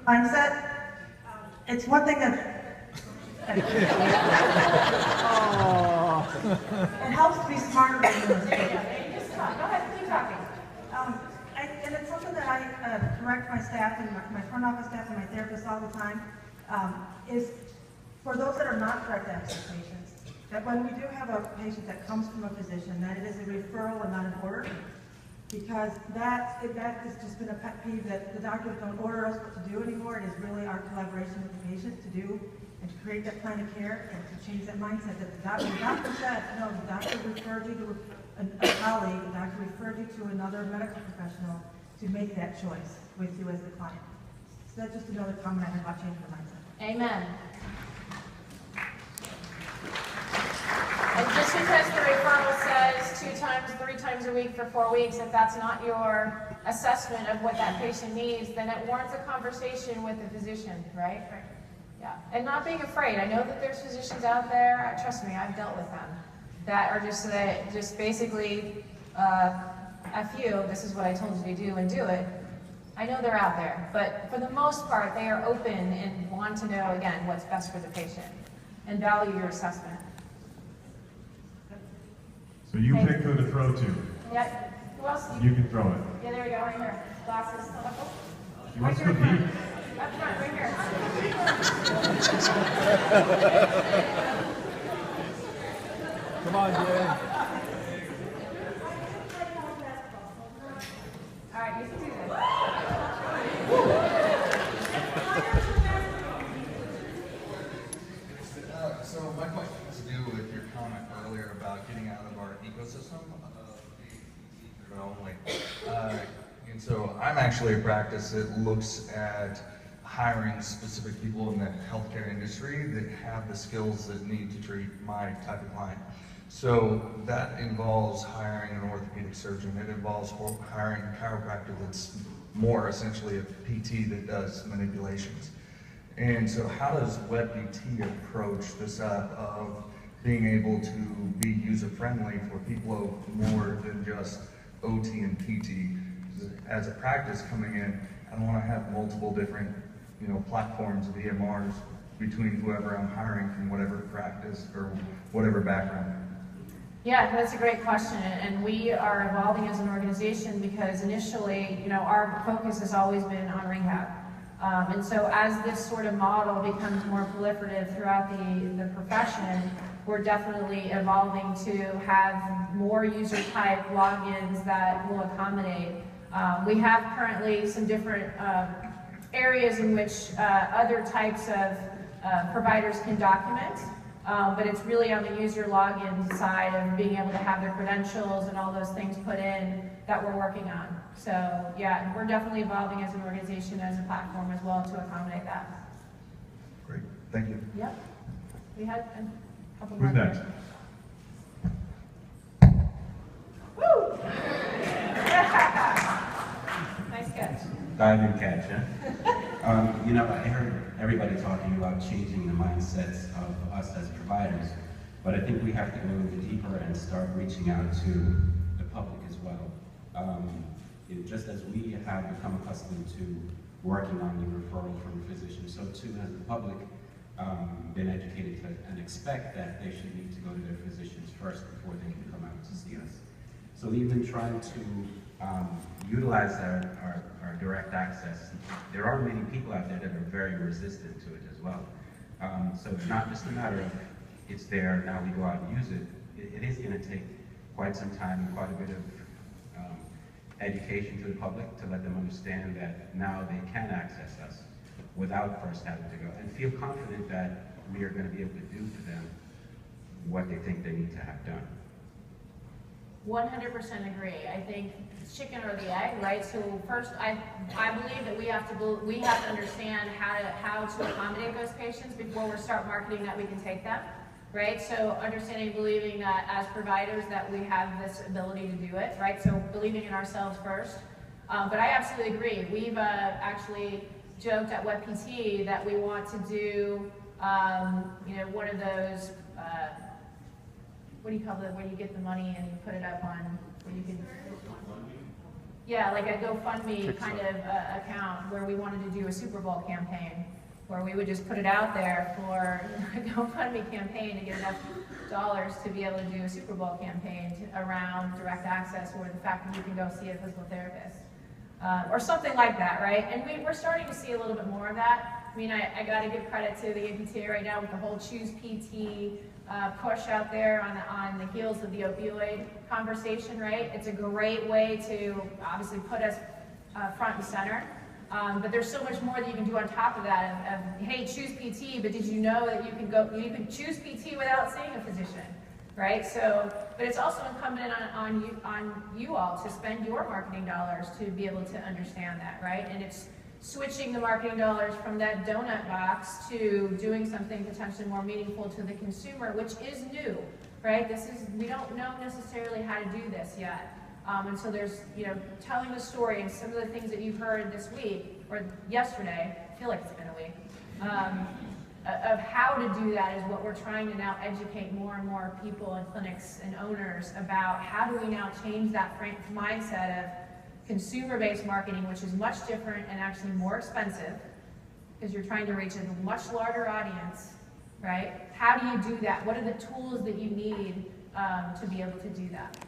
mindset. It's one thing that it helps to be smarter than this. Just talk. Go ahead, keep talking. And it's something that I correct my staff and my front office staff and my therapists all the time, is for those that are not direct access patients, that when we do have a patient that comes from a physician, that it is a referral and not an order, because that has just been a pet peeve that the doctors don't order us what to do anymore. It is really our collaboration with the patient to do and to create that plan of care and to change that mindset that the doctor said, no, the doctor referred you to a colleague, the doctor referred you to another medical professional to make that choice with you as the client. So that's just another comment I have about changing the mindset. Amen. And just because the referral says 2 times, 3 times a week for 4 weeks, if that's not your assessment of what that patient needs, then it warrants a conversation with the physician, right? Right. Yeah. And not being afraid. I know that there's physicians out there, trust me, I've dealt with them, that are just basically, F you, this is what I told you to do and do it. I know they're out there, but for the most part, they are open and want to know, again, what's best for the patient and value your assessment. So you pick who to throw to. Yeah. Who else? You can throw it. Yeah, there we go, right here. Glasses. She wants to compete. Up front, right here. Come on, Jay. All right, you can do this. So my question has to do with your comment earlier about getting out of our ecosystem of only. And so I'm actually a practice that looks at hiring specific people in the healthcare industry that have the skills that need to treat my type of client. So that involves hiring an orthopedic surgeon. It involves hiring a chiropractor that's more essentially a PT that does manipulations. And so how does WebPT approach this of being able to be user-friendly for people of more than just OT and PT? As a practice coming in, I don't want to have multiple different platforms of EMRs between whoever I'm hiring from whatever practice or whatever background. Yeah, that's a great question, and we are evolving as an organization because initially, our focus has always been on rehab. And so as this sort of model becomes more proliferative throughout the profession, we're definitely evolving to have more user-type logins that will accommodate. We have currently some different areas in which other types of providers can document, but it's really on the user login side of being able to have their credentials and all those things put in that we're working on. So yeah, we're definitely evolving as an organization, as a platform as well to accommodate that. Great, thank you. Yep. We had a couple more. Who's next? Woo! Nice catch. Diving catch, huh? I heard everybody talking about changing the mindsets of us as providers, but I think we have to go deeper and start reaching out to the public as well. Just as we have become accustomed to working on the referral from physicians, so too has the public been educated and expect that they should need to go to their physicians first before they can come out to see us. So even trying to utilize our direct access, there are many people out there that are very resistant to it as well. So it's not just a matter of it's there, now we go out and use it. It is going to take quite some time and quite a bit of education to the public to let them understand that now they can access us without first having to go, and feel confident that we are going to be able to do for them what they think they need to have done. 100% agree. I think it's chicken or the egg, right? So first, I believe that we have to understand how to accommodate those patients before we start marketing that we can take them, right? So understanding, believing that as providers that we have this ability to do it, right? So believing in ourselves first. But I absolutely agree. We've actually joked at WebPT that we want to do, one of those. What do you call it, where you get the money and you put it up on, where you can, Yeah, like a GoFundMe kind of account where we wanted to do a Super Bowl campaign, where we would just put it out there for a GoFundMe campaign to get enough dollars to be able to do a Super Bowl campaign around direct access, or the fact that you can go see a physical therapist, or something like that, right? And we're starting to see a little bit more of that. I mean, I got to give credit to the APTA right now with the whole Choose PT push out there on the heels of the opioid conversation, right? It's a great way to obviously put us front and center. But there's so much more that you can do on top of that of hey, choose PT, but did you know that you can choose PT without seeing a physician, right? So, but it's also incumbent on you all to spend your marketing dollars to be able to understand that, right? And it's switching the marketing dollars from that donut box to doing something potentially more meaningful to the consumer, which is new, right? We don't know necessarily how to do this yet. And so there's, telling the story and some of the things that you've heard this week, or yesterday, I feel like it's been a week, of how to do that is what we're trying to now educate more and more people and clinics and owners about. How do we now change that mindset of consumer-based marketing, which is much different and actually more expensive, because you're trying to reach a much larger audience, right? How do you do that? What are the tools that you need to be able to do that?